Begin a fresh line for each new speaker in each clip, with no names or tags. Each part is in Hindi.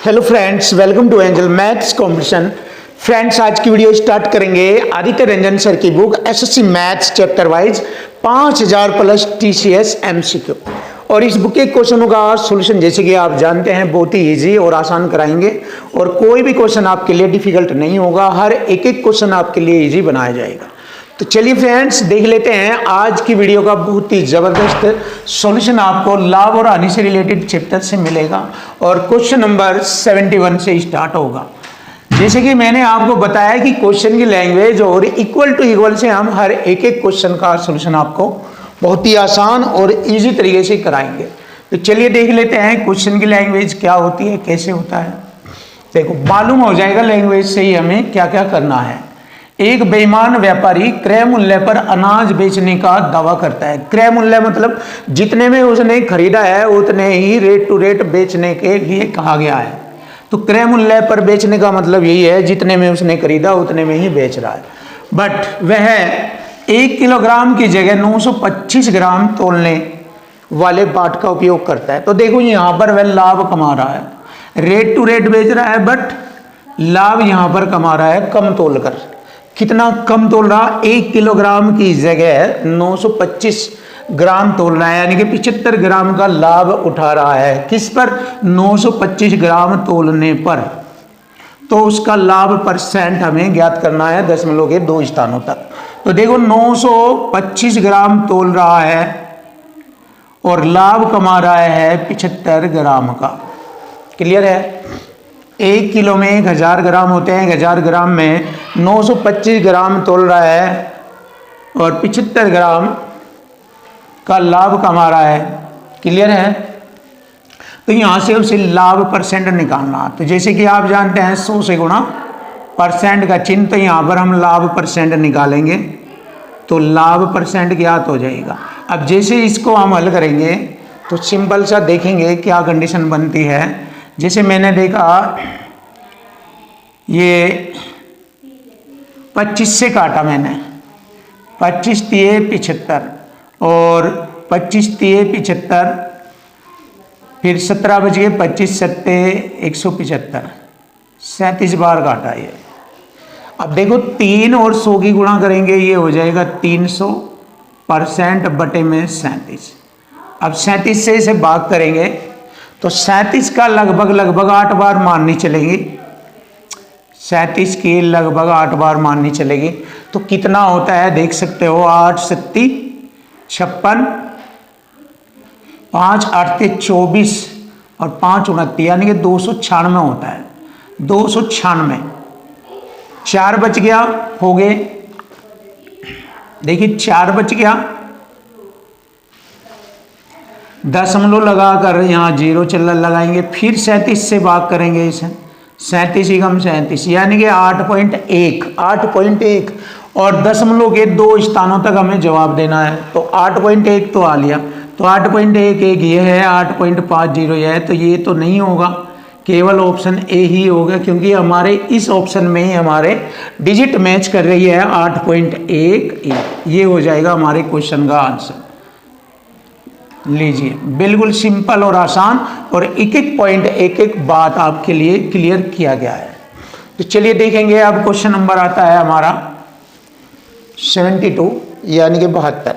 Hello friends, welcome to Angel Maths competition. Friends, आज की वीडियो स्टार्ट करेंगे आदित्य रंजन सर की book SSC maths chapter wise 5000 plus TCS MCQ. और इस बुक के क्वेश्चनों का सॉल्यूशन जैसे कि आप जानते हैं बहुत ही इजी और आसान कराएंगे और कोई भी क्वेश्चन आपके लिए डिफिकल्ट नहीं होगा। हर एक एक क्वेश्चन आपके लिए इजी बनाया जाएगा। तो चलिए फ्रेंड्स, देख लेते हैं आज की वीडियो का बहुत ही जबरदस्त सॉल्यूशन आपको लाभ और हानि से रिलेटेड चैप्टर से मिलेगा और क्वेश्चन नंबर 71 से स्टार्ट होगा। जैसे कि मैंने आपको बताया कि क्वेश्चन की लैंग्वेज और इक्वल टू इक्वल से हम हर एक एक क्वेश्चन का सॉल्यूशन आपको बहुत ही आसान और इजी तरीके से कराएंगे। तो चलिए देख लेते हैं क्वेश्चन की लैंग्वेज क्या होती है, कैसे होता है। देखो, मालूम हो जाएगा लैंग्वेज से ही हमें क्या क्या करना है। एक बेईमान व्यापारी क्रय मूल्य पर अनाज बेचने का दावा करता है। क्रय मूल्य मतलब जितने में उसने खरीदा है उतने ही रेट टू रेट बेचने के लिए कहा गया है। तो क्रय मूल्य पर बेचने का मतलब यही है, जितने में उसने खरीदा उतने में ही बेच रहा है। बट वह 1 किलोग्राम की जगह 925 ग्राम तोलने वाले बाट का उपयोग करता है। तो देखो, यहाँ पर वह लाभ कमा रहा है, रेट टू रेट बेच रहा है बट लाभ यहाँ पर कमा रहा है कम तोल कर। कितना कम तोल रहा? 1 किलोग्राम की जगह 925 ग्राम तोल रहा है, यानी कि 75 ग्राम का लाभ उठा रहा है। किस पर? 925 ग्राम तोलने पर। तो उसका लाभ परसेंट हमें ज्ञात करना है दशमलव के 2 स्थानों तक। तो देखो, 925 ग्राम तोल रहा है और लाभ कमा रहा है 75 ग्राम का। क्लियर है? 1 किलो में 1000 ग्राम होते हैं, 1000 ग्राम में 925 ग्राम तोल रहा है और 75 ग्राम का लाभ कमा रहा है। क्लियर है? तो यहाँ से उसे लाभ परसेंट निकालना। तो जैसे कि आप जानते हैं 100 से गुणा परसेंट का चिन्ह, तो यहाँ पर हम लाभ परसेंट निकालेंगे तो लाभ परसेंट ज्ञात हो जाएगा। अब जैसे इसको हम हल करेंगे तो सिंपल सा देखेंगे क्या कंडीशन बनती है। जैसे मैंने देखा, ये 25 से काटा मैंने, 25 तिये 75 और 25 तिये 75, फिर 17 बज गए, 25 सत्ते 175, 37 बार काटा ये। अब देखो, 3 और 100 की गुणा करेंगे, ये हो जाएगा 300 परसेंट बटे में 37। अब 37 से इसे भाग करेंगे तो 37 का लगभग 8 बार माननी चलेगी। 37 की लगभग 8 बार माननी चलेगी। तो कितना होता है देख सकते हो, 8 सत्ती 56, 5 8 24 और 5 29, यानी कि 296 होता है। 296, 4 बच गया, हो गए। देखिए 4 बच गया, दशमलव लगाकर यहाँ 0 चिल्ला लगाएंगे, फिर 37 से भाग करेंगे इसे, 37 ही कम 37, यानी कि 8.1 और दशमलव के 2 स्थानों तक हमें जवाब देना है। तो 8.1 तो आ लिया, तो 8.11 ये है, 8.50 ये है, तो ये तो नहीं होगा, केवल ऑप्शन ए ही होगा, क्योंकि हमारे इस ऑप्शन में ही हमारे डिजिट मैच कर रही है 8.11। ये हो जाएगा हमारे क्वेश्चन का आंसर। लीजिए, बिल्कुल सिंपल और आसान और एक एक पॉइंट एक एक बात आपके लिए क्लियर किया गया है। तो चलिए देखेंगे, अब क्वेश्चन नंबर आता है हमारा 72, यानी कि 72।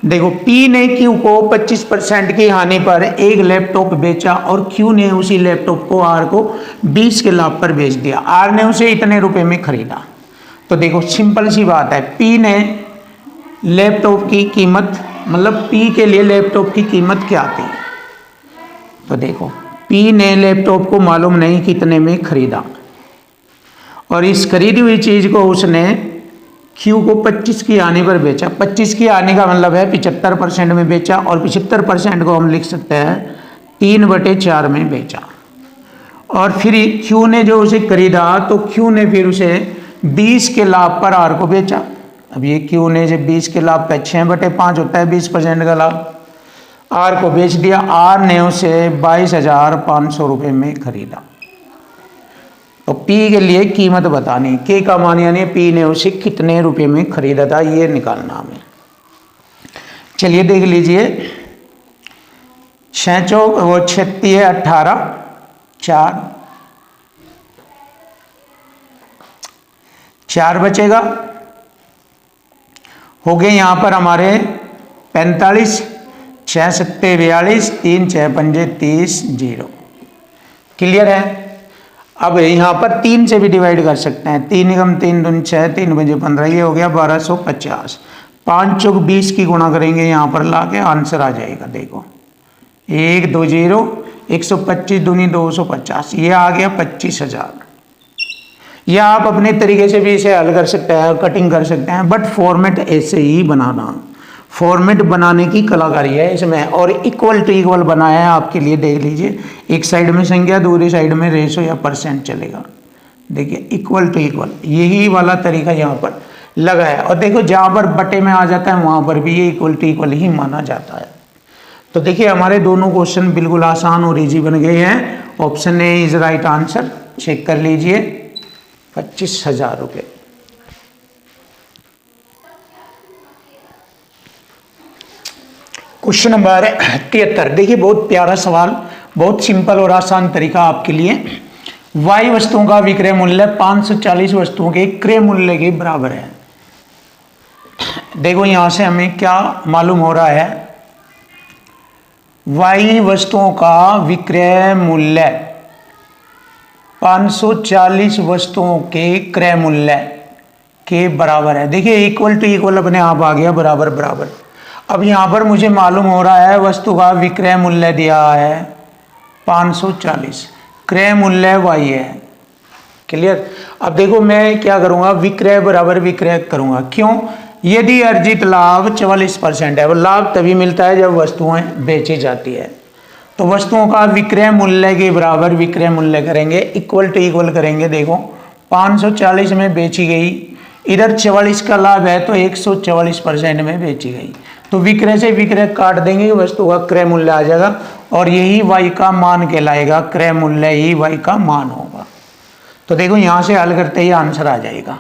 देखो, P ने Q को 25% की हानि पर एक लैपटॉप बेचा और Q ने उसी लैपटॉप को R को 20 के लाभ पर बेच दिया। R ने उसे इतने रुपए में खरीदा। तो देखो, सिंपल सी बात है, P ने लैपटॉप की कीमत, मतलब P के लिए लैपटॉप की कीमत क्या थी। तो देखो, P ने लैपटॉप को मालूम नहीं कितने में खरीदा और इस खरीदी हुई चीज को उसने Q को 25 की हानि पर बेचा। 25 की हानि का मतलब है 75% में बेचा और 75% को हम लिख सकते हैं 3/4 में बेचा। और फिर Q ने जो उसे खरीदा तो Q ने फिर उसे 20 के लाभ पर R को बेचा। अब ये Q ने जब 20 के लाभ पे 6/5 होता है 20% का लाभ, R को बेच दिया। R ने उसे 22,500 रुपये में खरीदा। तो P के लिए कीमत बतानी, K का मान यानी P ने उसे कितने रुपये में खरीदा था, ये निकालना हमें। चलिए देख लीजिए, 6 चौक वो 36 18, 4 बचेगा। हो गए यहां पर हमारे 45, 6 सत्ते 42, 3 6 पंजे 30, 0। क्लियर है। अब यहां पर 3 से भी डिवाइड कर सकते हैं। 3 एकम 3 दूनी 6, 3 पंजे 15, ये हो गया 1250। 5 चौक 20 की गुणा करेंगे, यहां पर लाके आंसर आ जाएगा। देखो 1 2 0, 125 दूनी 250, ये आ गया 25,000। या आप अपने तरीके से भी इसे हल कर सकते हैं, कटिंग कर सकते हैं, बट फॉर्मेट ऐसे ही बनाना, फॉर्मेट बनाने की कलाकारी है इसमें। और इक्वल टू इक्वल बनाया है आपके लिए, देख लीजिए। एक साइड में संख्या, दूसरी साइड में रेशो या परसेंट चलेगा। देखिए इक्वल टू इक्वल, यही वाला तरीका यहाँ पर लगा है। और देखो जहाँ पर बटे में आ जाता है वहाँ पर भी ये इक्वल टू इक्वल ही माना जाता है। तो देखिए हमारे दोनों क्वेश्चन बिल्कुल आसान और इजी बन गए हैं। Option A is right answer. Check कर लीजिए। 25,000 रुपये। Question number 73। देखिए बहुत प्यारा सवाल, बहुत सिंपल और आसान तरीका आपके लिए। वाई वस्तुओं का विक्रय मूल्य 540 वस्तुओं के क्रय मूल्य के बराबर है। देखो यहां से हमें क्या मालूम हो रहा है, वाई वस्तुओं का विक्रय मूल्य 540 वस्तुओं के क्रय मूल्य के बराबर है। देखिए इक्वल टू इक्वल अपने आप आ गया, बराबर बराबर। अब यहां पर मुझे मालूम हो रहा है वस्तु का विक्रय मूल्य दिया है 540, क्रय मूल्य वाई है। क्लियर। अब देखो मैं क्या करूंगा, विक्रय बराबर विक्रय करूंगा। क्यों? यदि अर्जित लाभ 44% है, वो लाभ तभी मिलता है जब वस्तुएं बेची जाती है। तो वस्तुओं का विक्रय मूल्य के बराबर विक्रय मूल्य करेंगे, इक्वल टू इक्वल करेंगे। देखो 540 में बेची गई, इधर 44 का लाभ है तो 144% में बेची गई। तो विक्रय से विक्रय काट देंगे, वस्तु का क्रय मूल्य आ जाएगा और यही वाई का मान कहलाएगा। क्रय मूल्य ही वाई का मान होगा। तो देखो यहां से हल करते ही आंसर आ जाएगा।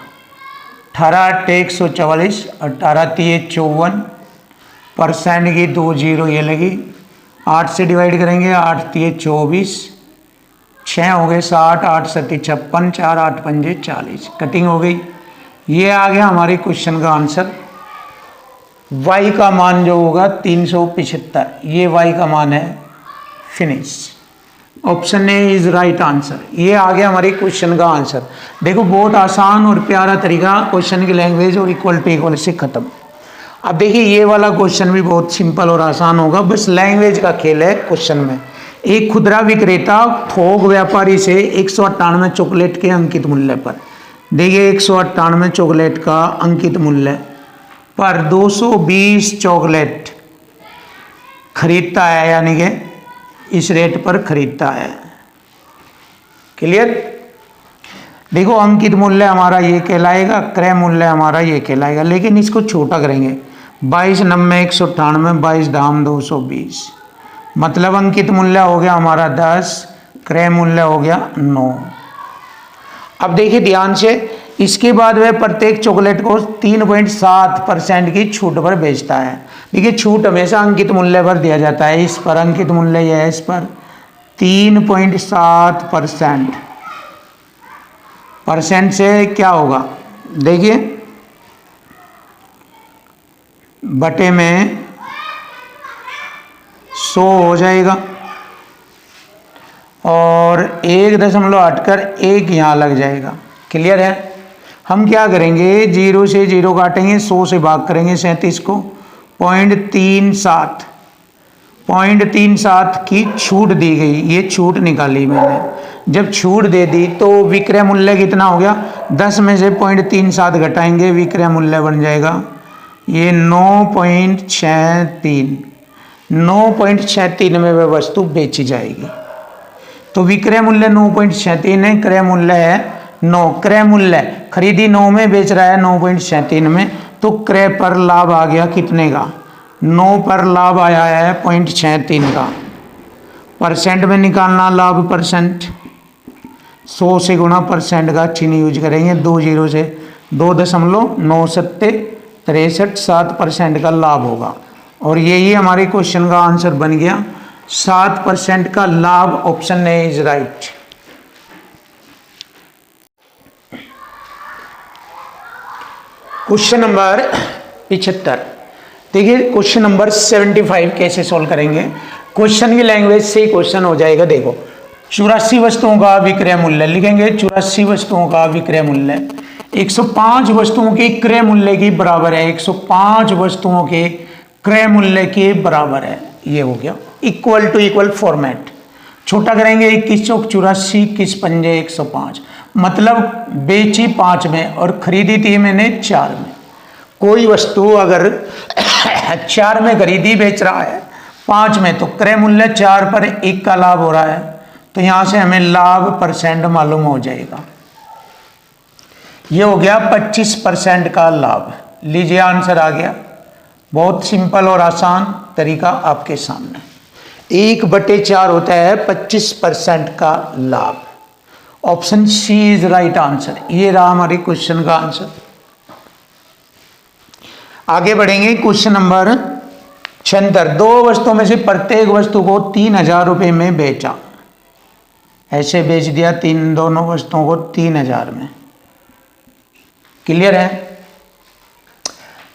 18 8 144, 18 3 54, परसेंट की 2 0 ये लगी। 8 से डिवाइड करेंगे, 8 3 24, 6 हो गए 60, 8 7 56, 4 8 पंजे 40। कटिंग हो गई। ये आ गया हमारे क्वेश्चन का आंसर। y का मान जो होगा 375, ये y का मान है। Finish. Option A is right answer. ये आ गया हमारे क्वेश्चन का आंसर। देखो बहुत आसान और प्यारा तरीका, क्वेश्चन की लैंग्वेज और इक्वल टू इक्वल से खत्म। अब देखिए ये वाला क्वेश्चन भी बहुत सिंपल और आसान होगा, बस लैंग्वेज का खेल है क्वेश्चन में। एक खुदरा विक्रेता थोक व्यापारी से 198 चॉकलेट के अंकित मूल्य पर, देखिए 198 चॉकलेट का अंकित मूल्य पर 220 चॉकलेट खरीदता है, यानी कि इस रेट पर खरीदता है। क्लियर। देखो अंकित मूल्य हमारा ये कहलाएगा, क्रय मूल्य हमारा ये कहलाएगा, लेकिन इसको छोटा करेंगे। 22 90 198, 22 दाम 220, मतलब अंकित मूल्य हो गया हमारा 10, क्रय मूल्य हो गया 9। अब देखिए ध्यान से, इसके बाद वह प्रत्येक चॉकलेट को 3.7% की छूट पर बेचता है। देखिए छूट हमेशा अंकित मूल्य पर दिया जाता है। इस पर अंकित मूल्य यह है, इस पर 3.7%। परसेंट से क्या होगा, देखिए बटे में 100 हो जाएगा और 1 हटकर 1 यहाँ लग जाएगा। क्लियर है। हम क्या करेंगे, 0 से 0 काटेंगे, 100 से भाग करेंगे 37 को, 0.37 की छूट दी गई। ये छूट निकाली मैंने। जब छूट दे दी तो विक्रय मूल्य कितना हो गया, 10 में से 0.37 घटाएंगे, विक्रय मूल्य बन जाएगा ये 9.63। 9.63 में वह वस्तु बेची जाएगी। तो विक्रय मूल्य 9.63 है, क्रय मूल्य है 9। क्रय मूल्य खरीदी 9 में, बेच रहा है 9.63 में, तो क्रय पर लाभ आ गया कितने का, 9 पर लाभ आया है 0.63 का। परसेंट में निकालना लाभ, परसेंट 100 से गुणा परसेंट का चिन्ह यूज करेंगे। 2 0 से 2.97% का लाभ होगा। और यही हमारे क्वेश्चन का आंसर बन गया, 7% का लाभ। Option A is right. Question number 75। देखिए क्वेश्चन नंबर 75 कैसे सॉल्व करेंगे। क्वेश्चन की लैंग्वेज से क्वेश्चन हो जाएगा। देखो 84 वस्तुओं का विक्रय मूल्य लिखेंगे। 84 वस्तुओं का विक्रय मूल्य 105 वस्तुओं के क्रय मूल्य के बराबर है। 105 वस्तुओं के क्रय मूल्य के बराबर है। ये हो गया इक्वल टू इक्वल फॉर्मेट। छोटा करेंगे 21 चौक 84, 21 पंजे 105, मतलब बेची 5 में और खरीदी थी मैंने 4 में। कोई वस्तु अगर 4 में खरीदी बेच रहा है 5 में, तो क्रय मूल्य 4 पर 1 का लाभ हो रहा है, तो यहां से हमें लाभ परसेंट मालूम हो जाएगा। ये हो गया 25% का लाभ। लीजिए आंसर आ गया। बहुत सिंपल और आसान तरीका आपके सामने। 1/4 होता है 25% का लाभ। Option C is right answer. ये रहा हमारे क्वेश्चन का आंसर। आगे बढ़ेंगे क्वेश्चन नंबर 76। 2 वस्तुओं में से प्रत्येक वस्तु को 3000 रुपये में बेचा। ऐसे बेच दिया दोनों वस्तुओं को 3000 में। क्लियर है।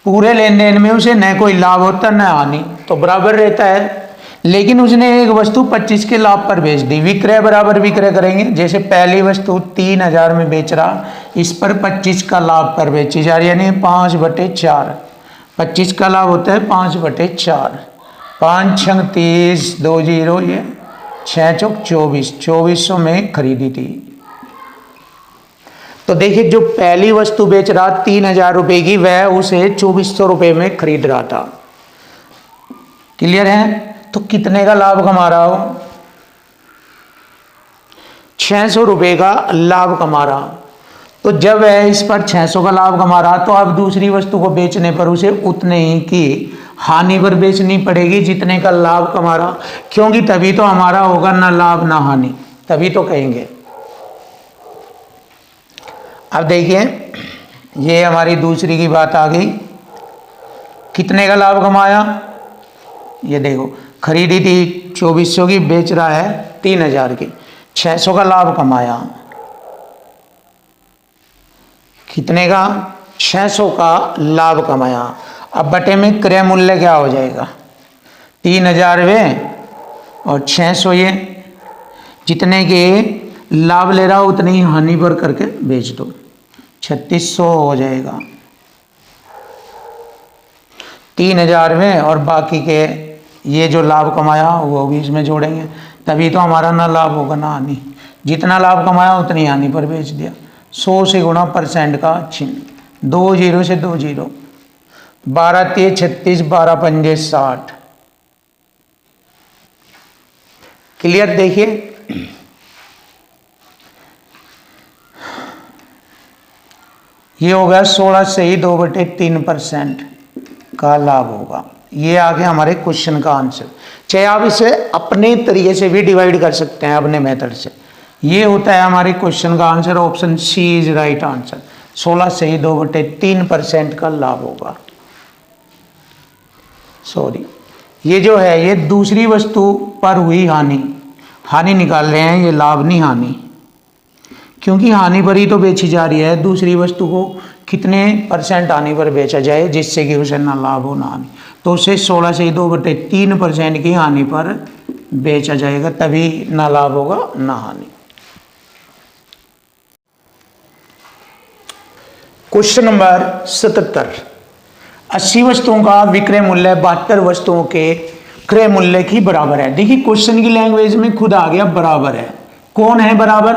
पूरे लेन देन में उसे न कोई लाभ होता न हानि, तो बराबर रहता है। लेकिन उसने एक वस्तु 25 के लाभ पर बेच दी। विक्रय बराबर विक्रय करेंगे। जैसे पहली वस्तु 3000 में बेच रहा, इस पर 25 का लाभ पर बेची जा रही, यानी 5/4। 25 का लाभ होता है 5/4। 5 छंग 30, 2 जीरो, ये 6 चौक 24, 2400 में खरीदी थी। तो देखिए जो पहली वस्तु बेच रहा 3000 रुपये की, वह उसे 2400 रुपये में खरीद रहा था। क्लियर है। तो कितने का लाभ कमा रहा हो? 600 रुपये का लाभ कमा रहा। तो जब वह इस पर 600 का लाभ कमा रहा, तो अब दूसरी वस्तु को बेचने पर उसे उतने ही की हानि पर बेचनी पड़ेगी जितने का लाभ कमा रहा, क्योंकि तभी तो हमारा होगा ना लाभ ना हानि, तभी तो कहेंगे। अब देखिए ये हमारी दूसरी की बात आ गई। कितने का लाभ कमाया? ये देखो खरीदी थी 2400 की, बेच रहा है 3000 की, 600 का लाभ कमाया। कितने का? 600 का लाभ कमाया। अब बटे में क्रय मूल्य क्या हो जाएगा? 3000 वे और 600 ये, जितने के लाभ ले रहा हो उतनी ही हानि पर करके बेच दो, 3600 हो जाएगा। 3000 में और बाकी के ये जो लाभ कमाया वो भी इसमें जोड़ेंगे, तभी तो हमारा ना लाभ होगा ना हानि। जितना लाभ कमाया उतनी हानि पर बेच दिया। 100 से गुणा % का चिन्ह, 2 जीरो से 2 जीरो, 12 3 36, 12 पंजे 60। क्लियर। देखिए ये हो गया 16 से ही 2/3% का लाभ होगा। ये आ गया हमारे क्वेश्चन का आंसर। चाहे आप इसे अपने तरीके से भी डिवाइड कर सकते हैं, अपने मेथड से। ये होता है हमारे क्वेश्चन का answer. Option C is right answer. 16 से ही 2/3% का लाभ होगा। सॉरी, ये जो है ये दूसरी वस्तु पर हुई हानि निकाल रहे हैं, ये लाभ नहीं हानि, क्योंकि हानि पर ही तो बेची जा रही है। दूसरी वस्तु को कितने % हानि पर बेचा जाए जिससे कि उसे ना लाभ हो ना हानि, तो उसे 16 से 2/3% की हानि पर बेचा जाएगा, तभी ना लाभ होगा ना हानि। Question number 77। 80 वस्तुओं का विक्रय मूल्य 72 वस्तुओं के क्रय मूल्य की बराबर है। देखिए क्वेश्चन की लैंग्वेज में खुद आ गया बराबर है। कौन है बराबर?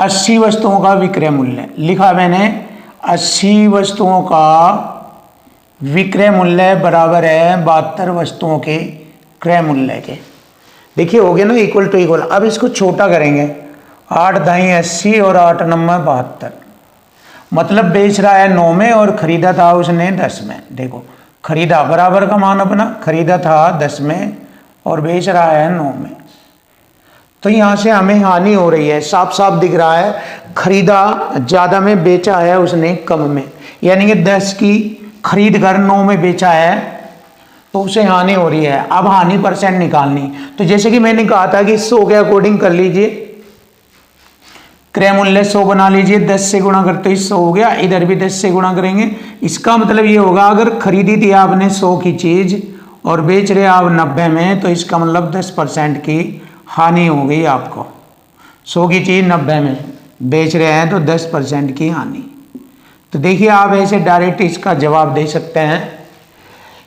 80 वस्तुओं का विक्रय मूल्य लिखा मैंने। 80 वस्तुओं का विक्रय मूल्य बराबर है 72 वस्तुओं के क्रय मूल्य के। देखिए हो गया ना इक्वल टू इक्वल। अब इसको छोटा करेंगे। 8 दाई 80 और 8 नंबर 72, मतलब बेच रहा है 9 में और खरीदा था उसने 10 में। देखो खरीदा बराबर का मान अपना, खरीदा था 10 में और बेच रहा है 9 में, तो यहाँ से हमें हानि हो रही है। साफ साफ दिख रहा है खरीदा ज़्यादा में, बेचा है उसने कम में, यानी कि 10 की खरीद कर 9 में बेचा है, तो उसे हानि हो रही है। अब हानि % निकालनी, तो जैसे कि मैंने कहा था कि 100 के अकॉर्डिंग कर लीजिए। क्रय मूल्य 100 बना लीजिए, 10 से गुणा करते ही 100 हो गया, इधर भी 10 से गुणा करेंगे। इसका मतलब ये होगा अगर खरीदी थी आपने 100 की चीज और बेच रहे आप 90 में, तो इसका मतलब 10% की हानि हो गई आपको। 100 की चीज 90 में बेच रहे हैं तो 10% की हानि। तो देखिए आप ऐसे डायरेक्ट इसका जवाब दे सकते हैं,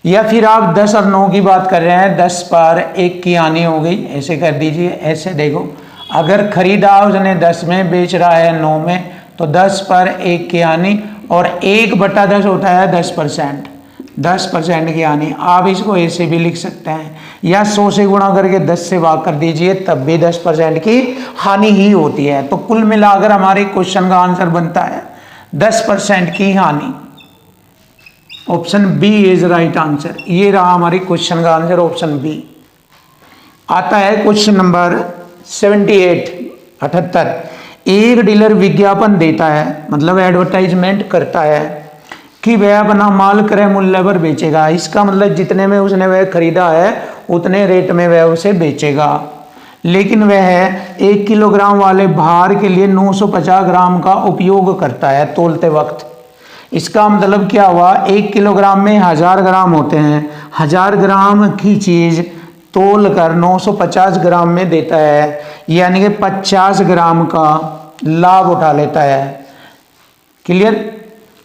या फिर आप 10 और 9 की बात कर रहे हैं, 10 पर 1 की हानि हो गई, ऐसे कर दीजिए। ऐसे देखो, अगर खरीदा उसने 10 में, बेच रहा है 9 में, तो 10 पर 1 की हानि, और 1/10 होता है 10%, 10% की हानि। आप इसको ऐसे भी लिख सकते हैं, या 100 से गुणा करके 10 से भाग कर दीजिए, तब भी 10% की हानि ही होती है। तो कुल मिलाकर हमारे क्वेश्चन का आंसर बनता है 10% की हानि। Option B is right answer. ये रहा हमारे क्वेश्चन का आंसर, ऑप्शन बी। आता है क्वेश्चन नंबर 78। एक डीलर विज्ञापन देता है, मतलब एडवर्टाइजमेंट करता है कि वह अपना माल क्रय मूल्य पर बेचेगा। इसका मतलब जितने में उसने वह खरीदा है उतने रेट में वह उसे बेचेगा, लेकिन वह 1 किलोग्राम वाले भार के लिए 950 ग्राम का उपयोग करता है तोलते वक्त। इसका मतलब क्या हुआ, 1 किलोग्राम में 1000 ग्राम होते हैं, 1000 ग्राम की चीज तोल कर 950 ग्राम में देता है, यानी कि 50 ग्राम का लाभ उठा लेता है। क्लियर?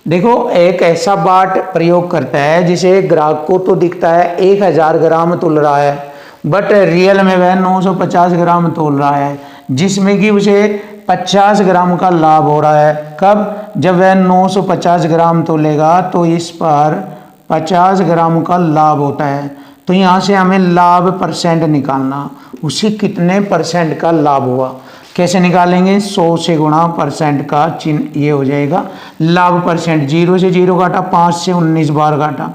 देखो, एक ऐसा बाट प्रयोग करता है जिसे ग्राहक को तो दिखता है 1000 ग्राम तोल रहा है, बट रियल में वह 950 ग्राम तोल रहा है, जिसमें कि उसे 50 ग्राम का लाभ हो रहा है। कब? जब वह 950 ग्राम तोलेगा तो इस पर 50 ग्राम का लाभ होता है। तो यहाँ से हमें लाभ परसेंट निकालना, उसे कितने परसेंट का लाभ हुआ। कैसे निकालेंगे? 100 से गुणा परसेंट का चिन्ह, ये हो जाएगा लाभ परसेंट। 0 से 0 काटा, 5 से 19 बार काटा,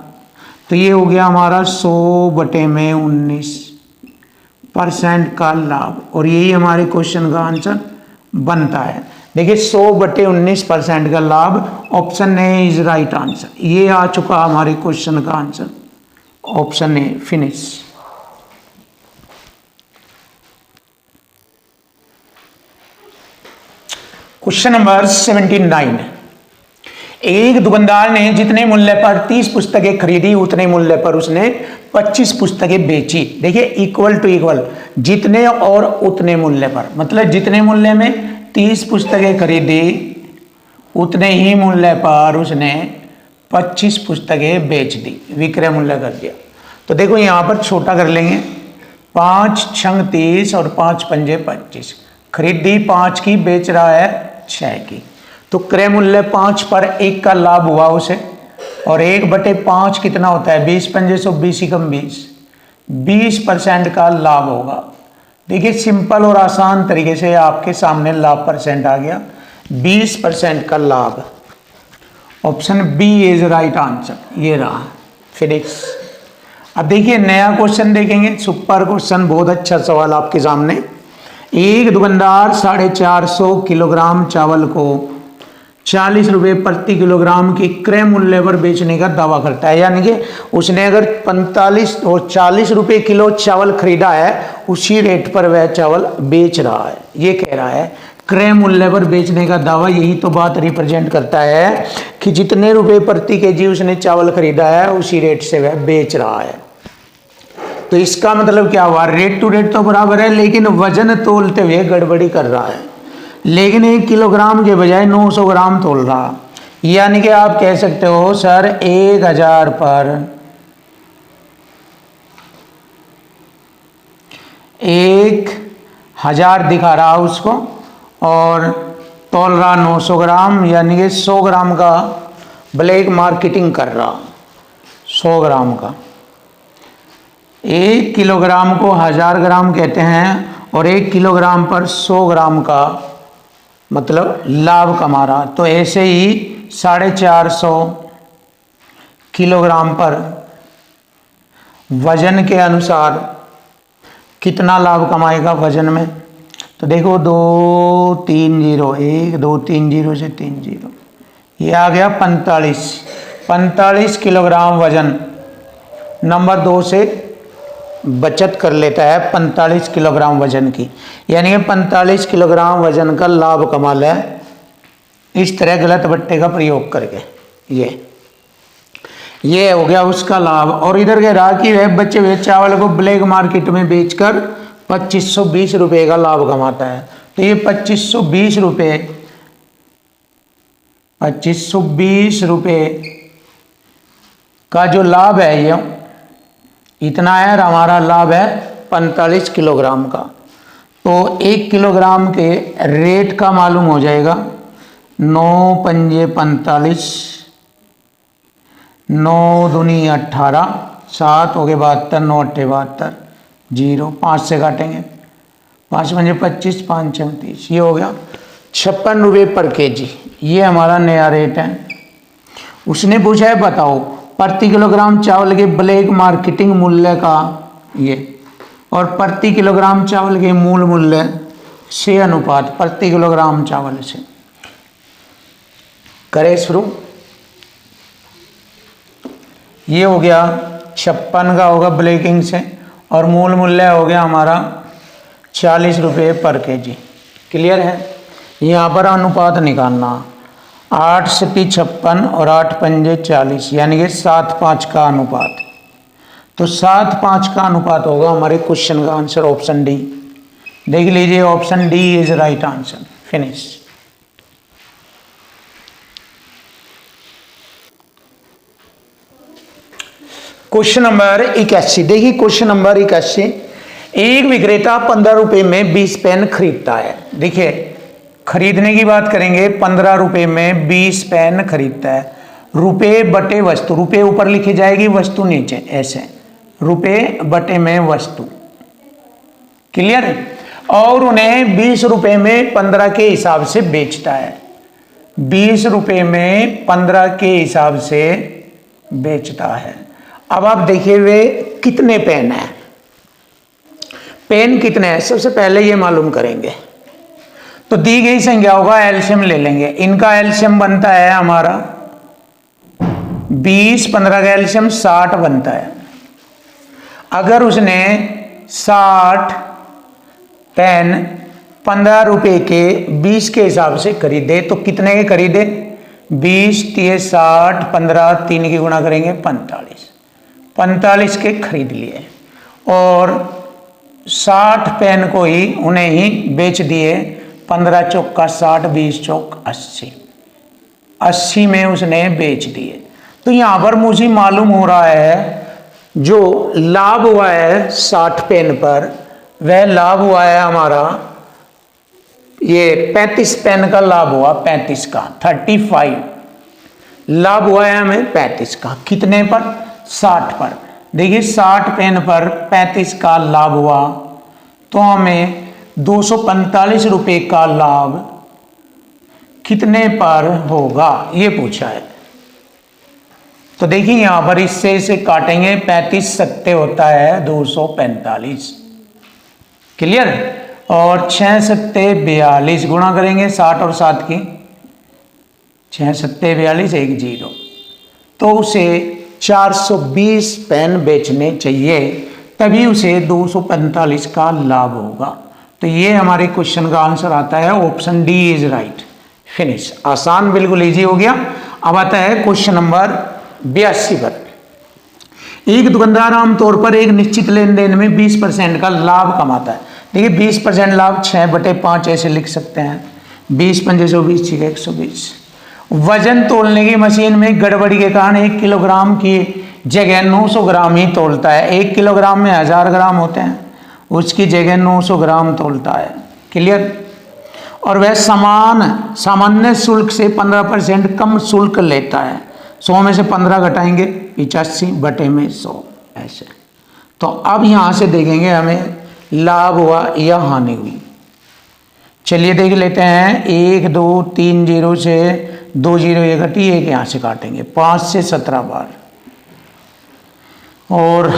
तो ये हो गया हमारा 100/19% का लाभ, और यही हमारे क्वेश्चन का आंसर बनता है। देखिए 100/19% का लाभ, option A is right answer. ये आ चुका हमारे क्वेश्चन का answer, option A, finish. Question number 79। एक दुकानदार ने जितने मूल्य पर 30 पुस्तकें खरीदी उतने मूल्य पर उसने 25 पुस्तकें बेची। देखिए इक्वल टू इक्वल, जितने और उतने मूल्य पर, मतलब जितने मूल्य में 30 पुस्तकें खरीदी उतने ही मूल्य पर उसने 25 पुस्तकें बेच दी, विक्रय मूल्य कर दिया। तो देखो यहाँ पर छोटा कर लेंगे, 5 छंग 30 और 5 पंजे 25। खरीदी 5 की, बेच रहा है 6 की, तो क्रय मूल्य 5 पर 1 का लाभ हुआ उसे, और 1/5 कितना होता है? 20 पंजे 120 कम 20% का लाभ होगा। देखिए सिंपल और आसान तरीके से आपके सामने लाभ परसेंट आ गया, 20% का लाभ। Option B is right answer, ये रहा फिनिक्स। अब देखिए नया क्वेश्चन देखेंगे, सुपर क्वेश्चन, बहुत अच्छा सवाल आपके सामने। एक दुकानदार 450 किलोग्राम चावल को 40 रुपये प्रति किलोग्राम की क्रय मूल्य पर बेचने का दावा करता है, यानी कि उसने अगर 45 और 40 रुपये किलो चावल खरीदा है, उसी रेट पर वह चावल बेच रहा है। ये कह रहा है क्रय मूल्य पर बेचने का दावा, यही तो बात रिप्रेजेंट करता है कि जितने रुपए प्रति केजी उसने चावल खरीदा है उसी रेट से वह बेच रहा है। तो इसका मतलब क्या हुआ? रेट टू रेट तो बराबर है, लेकिन वजन तोलते हुए गड़बड़ी कर रहा है, लेकिन 1 किलोग्राम के बजाय 900 ग्राम तोल रहा। यानी कि आप कह सकते हो सर 1000 पर 1000 दिखा रहा उसको और तोल रहा 900 ग्राम, यानी कि 100 ग्राम का ब्लैक मार्केटिंग कर रहा। 100 ग्राम का, 1 किलोग्राम को 1000 ग्राम कहते हैं, और 1 किलोग्राम पर 100 ग्राम का मतलब लाभ कमा रहा। तो ऐसे ही 450 किलोग्राम पर वजन के अनुसार कितना लाभ कमाएगा वजन में? तो देखो 2 3 0, 1 2 3 0 से 3 0, ये आ गया 45 किलोग्राम वजन। नंबर 2 से बचत कर लेता है 45 किलोग्राम वजन की, यानी कि 45 किलोग्राम वजन का लाभ कमा ले इस तरह गलत बट्टे का प्रयोग करके। ये हो गया उसका लाभ। और इधर कह रहा कि वह बचे हुए चावल को ब्लैक मार्केट में बेचकर 2520 रुपये का लाभ कमाता है। तो ये 2520 रुपये का जो लाभ है ये इतना है, और हमारा लाभ है 45 किलोग्राम का। तो 1 किलोग्राम के रेट का मालूम हो जाएगा 9 पंजे 45, 9 दूनी 18, 7 हो गए 72, 9 अट्ठे 72, 0 5 से काटेंगे, 5 पंजे 25, 5 34, ये हो गया 56 रुपये पर केजी। ये हमारा नया रेट है। उसने पूछा है बताओ प्रति किलोग्राम चावल के ब्लैक मार्केटिंग मूल्य का ये, और प्रति किलोग्राम चावल के मूल मूल्य से अनुपात प्रति किलोग्राम चावल से। करें शुरू। ये हो गया 56 का होगा ब्लैकिंग से, और मूल मूल्य हो गया हमारा 40 रुपये पर केजी। क्लियर है। यहाँ पर अनुपात निकालना 8 सती 56 और 8 पंजे 40, यानी कि 7:5 का अनुपात। तो 7:5 का अनुपात होगा हमारे क्वेश्चन का आंसर ऑप्शन डी। देख लीजिए option D is right answer. Finish. Question number 81। देखिए क्वेश्चन नंबर 81। एक विक्रेता 15 रुपये में 20 पेन खरीदता है। देखिए खरीदने की बात करेंगे, 15 रुपये में 20 पेन खरीदता है। रुपये बटे वस्तु, रुपये ऊपर लिखी जाएगी वस्तु नीचे, ऐसे रुपये बटे में वस्तु। क्लियर है। और उन्हें 20 रुपये में 15 के हिसाब से बेचता है। 20 रुपये में 15 के हिसाब से बेचता है। अब आप देखिए वे कितने पेन है, पेन कितने हैं सबसे पहले ये मालूम करेंगे। तो दी गई संख्याओं का एलसीएम ले लेंगे। इनका एलसीएम बनता है हमारा 20, 15 का एलसीएम 60 बनता है। अगर उसने 60 पेन 15 रुपये के 20 के हिसाब से खरीदे तो कितने के खरीदे? 20 3 60, 15 3 की गुणा करेंगे 45 के खरीद लिए, और 60 पेन को ही उन्हें ही बेच दिए। 15 चौका 60, 20 चौक 80 में उसने बेच दिए। तो यहां पर मुझे मालूम हो रहा है जो लाभ हुआ है 60 पेन पर, वह लाभ हुआ है हमारा ये 35 पेन का लाभ हुआ, 35 का 35 लाभ हुआ है हमें 35 का। कितने पर? 60 पर। देखिए 60 पेन पर 35 का लाभ हुआ, तो हमें 245 रुपये का लाभ कितने पर होगा ये पूछा है। तो देखिए यहां पर इससे इसे काटेंगे, 35 सत्ते होता है 245। क्लियर। और 6 सत्ते 42 गुणा करेंगे 60 और 7 की, 6 सत्ते 42 1 0। तो उसे 420 पेन बेचने चाहिए, तभी उसे 245 का लाभ होगा। तो ये हमारे क्वेश्चन का आंसर आता है option D is right. Finish. आसान, बिल्कुल इजी हो गया। अब आता है क्वेश्चन नंबर 82 पर। एक दुकानदार आमतौर पर एक निश्चित लेन देन में 20% का लाभ कमाता है। देखिए 20% लाभ 6/5 ऐसे लिख सकते हैं। 20 पंजे 120 120। वजन तोलने की मशीन में गड़बड़ी के कारण 1 किलोग्राम की जगह 900 ग्राम ही तोलता है। 1 किलोग्राम में 1000 ग्राम होते हैं, उसकी जगह 900 ग्राम तोलता है। क्लियर। और वह सामान्य शुल्क से 15% कम शुल्क लेता है। 100 में से 15 घटाएंगे 85/100 ऐसे। तो अब यहाँ से देखेंगे हमें लाभ हुआ या हानि हुई। चलिए देख लेते हैं। 1 2 3 0 से 2 0 ये घटी, 1 यहाँ से काटेंगे 5 से 17 बार, और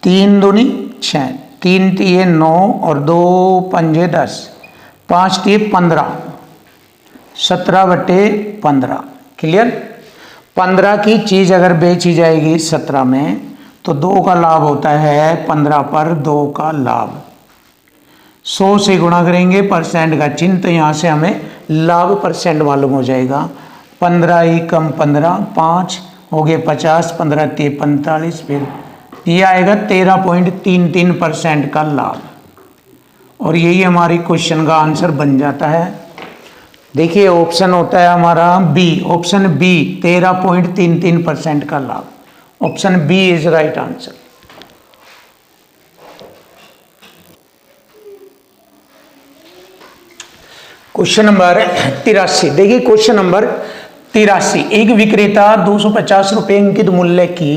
3 दूनी 6, 3 तिये 9 और 2 पंजे 10, 5 तिये 15, 17/15। क्लियर। 15 की चीज अगर बेची जाएगी 17 में तो 2 का लाभ होता है 15 पर 2 का लाभ। 100 से गुणा करेंगे परसेंट का चिन्ह, तो यहाँ से हमें लाभ परसेंट मालूम हो जाएगा। 15 ही कम 15, 5 हो गए 50, 15 ते 45, फिर ये आएगा 13.33% का लाभ। और यही हमारी क्वेश्चन का आंसर बन जाता है। देखिए ऑप्शन होता है हमारा बी, ऑप्शन बी 13.33% का लाभ। Option B is right answer. Question number 83। देखिए क्वेश्चन नंबर 83, एक विक्रेता 250 रुपये अंकित मूल्य की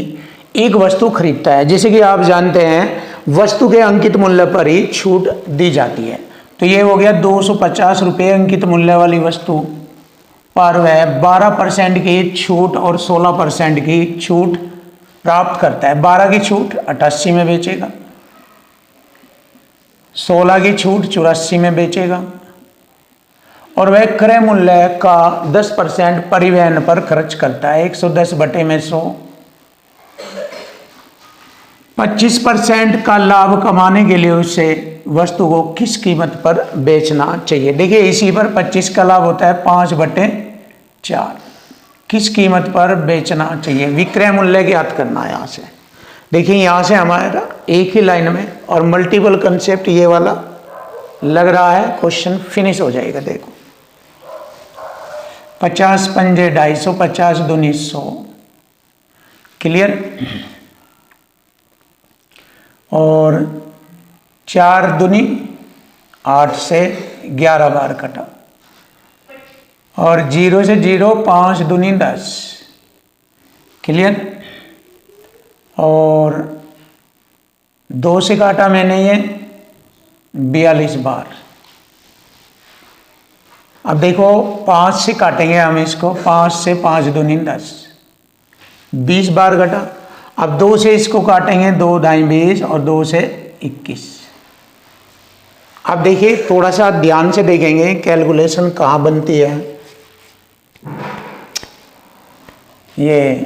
एक वस्तु खरीदता है। जैसे कि आप जानते हैं वस्तु के अंकित मूल्य पर ही छूट दी जाती है। तो ये हो गया 250 रुपये अंकित मूल्य वाली वस्तु पर वह 12% की छूट और 16% की छूट प्राप्त करता है। 12 की छूट 88 में बेचेगा, 16 की छूट 84 में बेचेगा, और वह क्रय मूल्य का 10% परिवहन पर खर्च करता है। 110 बटे में 100, 25% का लाभ कमाने के लिए उसे वस्तु को किस कीमत पर बेचना चाहिए। देखिए इसी पर 25 का लाभ होता है 5/4। किस कीमत पर बेचना चाहिए, विक्रय मूल्य ज्ञात करना है। यहाँ से देखिए, यहाँ से हमारा एक ही लाइन में और मल्टीपल कंसेप्ट ये वाला लग रहा है, क्वेश्चन फिनिश हो जाएगा। देखो 50 पंजे 250, 50 दूनी 100, क्लियर। और 4 दूनी 8 से 11 बार कटा, और 0 से 0, 5 दूनी 10, क्लियर। और 2 से काटा मैंने ये 42 बार। अब देखो 5 से काटेंगे हम इसको, 5 से 5 दूनी 10, 20 बार कटा। अब 2 से इसको काटेंगे, 2 दाई 20 और 2 से 21। अब देखिए थोड़ा सा ध्यान से देखेंगे कैलकुलेशन कहाँ बनती है। ये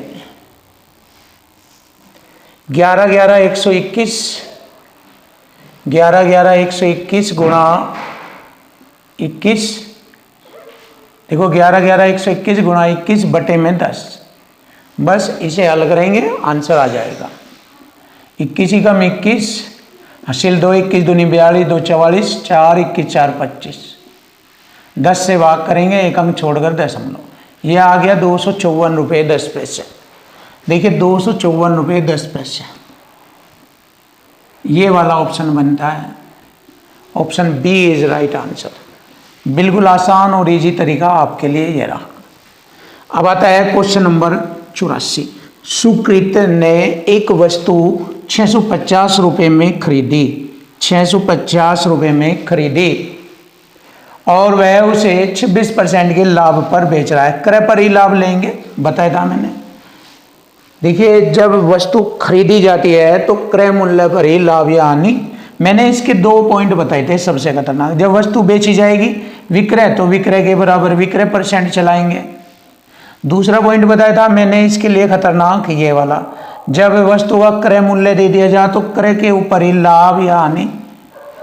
11 11 121, 11 11 121 गुणा 21। देखो 11 11 121 गुणा 21 बटे में 10। बस इसे हल करेंगे, आंसर आ जाएगा। 21 ही कम 21, हासिल 2, 21 दूनी 42, 2 44, 4 21 4 25। 10 से भाग करेंगे, एक अंक छोड़कर दशमलव। यह आ गया 254 रुपये 10 पैसे। देखिए 254 रुपये 10 पैसे, ये वाला ऑप्शन बनता है। Option B is right answer. बिल्कुल आसान और इजी तरीका आपके लिए ये रहा। अब आता है क्वेश्चन नंबर 84। सुकृत ने एक वस्तु 650 रुपये में खरीदी, 650 रुपये में खरीदी, और वह उसे 26% के लाभ पर बेच रहा है। क्रय पर ही लाभ लेंगे, बताया था मैंने। देखिए जब वस्तु खरीदी जाती है तो क्रय मूल्य पर ही लाभ या हानि। मैंने इसके 2 पॉइंट बताए थे सबसे खतरनाक। जब वस्तु बेची जाएगी विक्रय, तो विक्रय के बराबर विक्रय परसेंट चलाएंगे। दूसरा पॉइंट बताया था मैंने इसके लिए खतरनाक ये वाला, जब वस्तु का क्रय मूल्य दे दिया जाए तो क्रय के ऊपर ही लाभ या हानि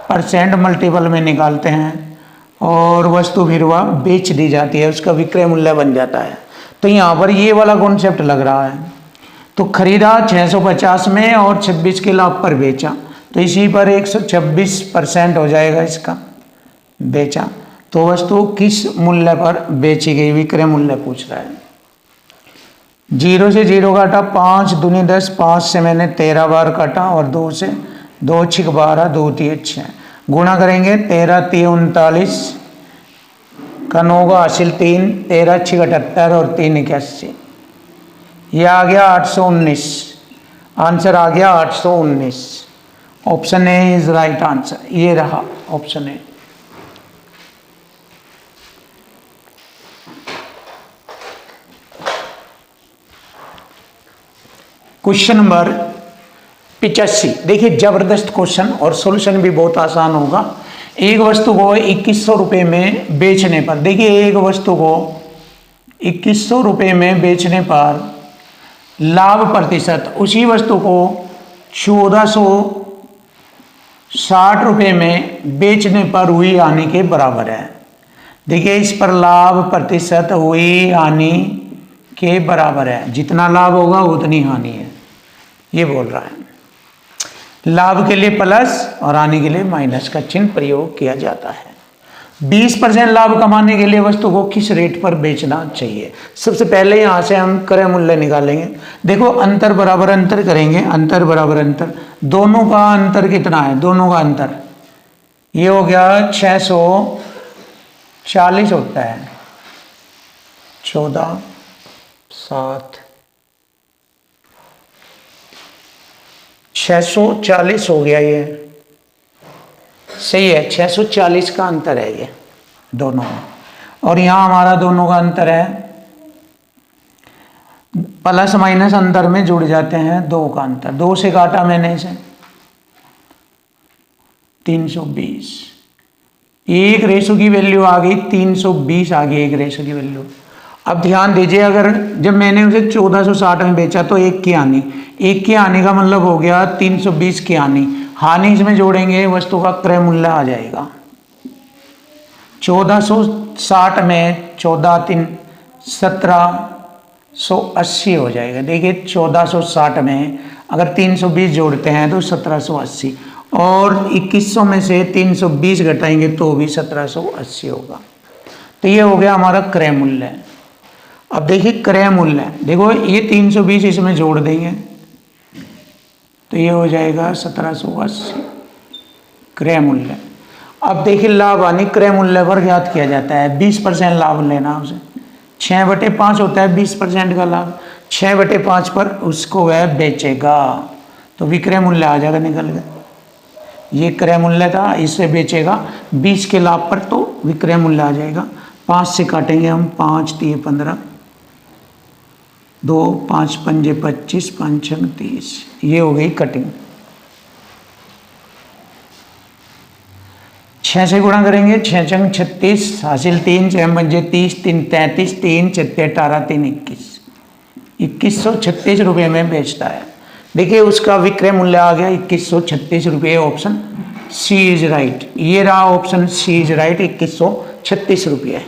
परसेंट मल्टीपल में निकालते हैं, और वस्तु फिर वह बेच दी जाती है, उसका विक्रय मूल्य बन जाता है। तो यहाँ पर ये वाला कॉन्सेप्ट लग रहा है। तो खरीदा 650 में और 26 के लाभ पर बेचा, तो इसी पर 126% हो जाएगा इसका बेचा। तो वस्तु किस मूल्य पर बेची गई, विक्रय मूल्य पूछ रहा है। 0 से 0 काटा, 5 दूनी 10, 5 से मैंने 13 बार काटा, और 2 से 2 6 12, 2 3 6 गुणा करेंगे। 13 3 39 का 9 का हासिल 3, 13 6 78 और 3 81। यह आ गया 819। आंसर आ गया 819। Option A is right answer. ये रहा ऑप्शन ए। Question number 85। देखिए जबरदस्त क्वेश्चन और सॉल्यूशन भी बहुत आसान होगा। एक वस्तु को 2100 रुपये में बेचने पर, देखिए एक वस्तु को 2100 रुपये में बेचने पर लाभ प्रतिशत, उसी वस्तु को 1460 रुपये में बेचने पर हुई हानि के बराबर है। देखिए इस पर लाभ प्रतिशत हुई हानि के बराबर है, जितना लाभ होगा उतनी हानि है, ये बोल रहा है। लाभ के लिए प्लस और हानि के लिए माइनस का चिन्ह प्रयोग किया जाता है। 20% लाभ कमाने के लिए वस्तु को किस रेट पर बेचना चाहिए? सबसे पहले यहाँ से हम क्रय मूल्य निकालेंगे। देखो अंतर बराबर अंतर करेंगे, अंतर बराबर अंतर, दोनों का अंतर कितना है? दोनों का अंतर ये हो गया 640 होता है, 14 7 640 हो गया, ये सही है। 640 का अंतर है ये दोनों में, और यहाँ हमारा दोनों का अंतर है प्लस माइनस अंतर में जुड़ जाते हैं, 2 का अंतर, 2 से काटा मैंने इसे 320, एक रेशो की वैल्यू आ गई 320 आ गई एक रेशो की वैल्यू। अब ध्यान दीजिए, अगर जब मैंने उसे 1460 में बेचा तो एक की हानि, एक की हानि का मतलब हो गया 320 की हानि, हानि इसमें जोड़ेंगे वस्तु का क्रय मूल्य आ जाएगा। 1460 में 14 3 1780 हो जाएगा। देखिए 1460 में अगर 320 जोड़ते हैं तो 1780, और 2100 में से 320 घटाएंगे तो भी 1780 होगा। तो ये हो गया हमारा क्रय मूल्य। अब देखिए क्रय मूल्य, देखो ये 320 इसमें जोड़ देंगे तो ये हो जाएगा 1780 क्रय मूल्य। अब देखिए लाभ हानि क्रय मूल्य पर ज्ञात किया जाता है। 20% लाभ लेना उसे, 6/5 होता है 20% का लाभ, 6/5 पर उसको वह बेचेगा तो विक्रय मूल्य आ जाएगा, निकल गया। ये क्रय मूल्य था, इससे बेचेगा 20 के लाभ पर तो विक्रय मूल्य आ जाएगा। 5 से काटेंगे हम, 5 3 15, 2 5 5 25, 5 6 30, ये हो गई कटिंग। 6 से गुणा करेंगे, 6 6 36, हासिल 3, 6 5 30, 3 33, 3 6 18, 3 21, 2136 रुपये में बेचता है। देखिए उसका विक्रय मूल्य आ गया 2136 रुपये। ऑप्शन सी इज राइट, ये रहा ऑप्शन सी इज राइट, 2136 रुपये।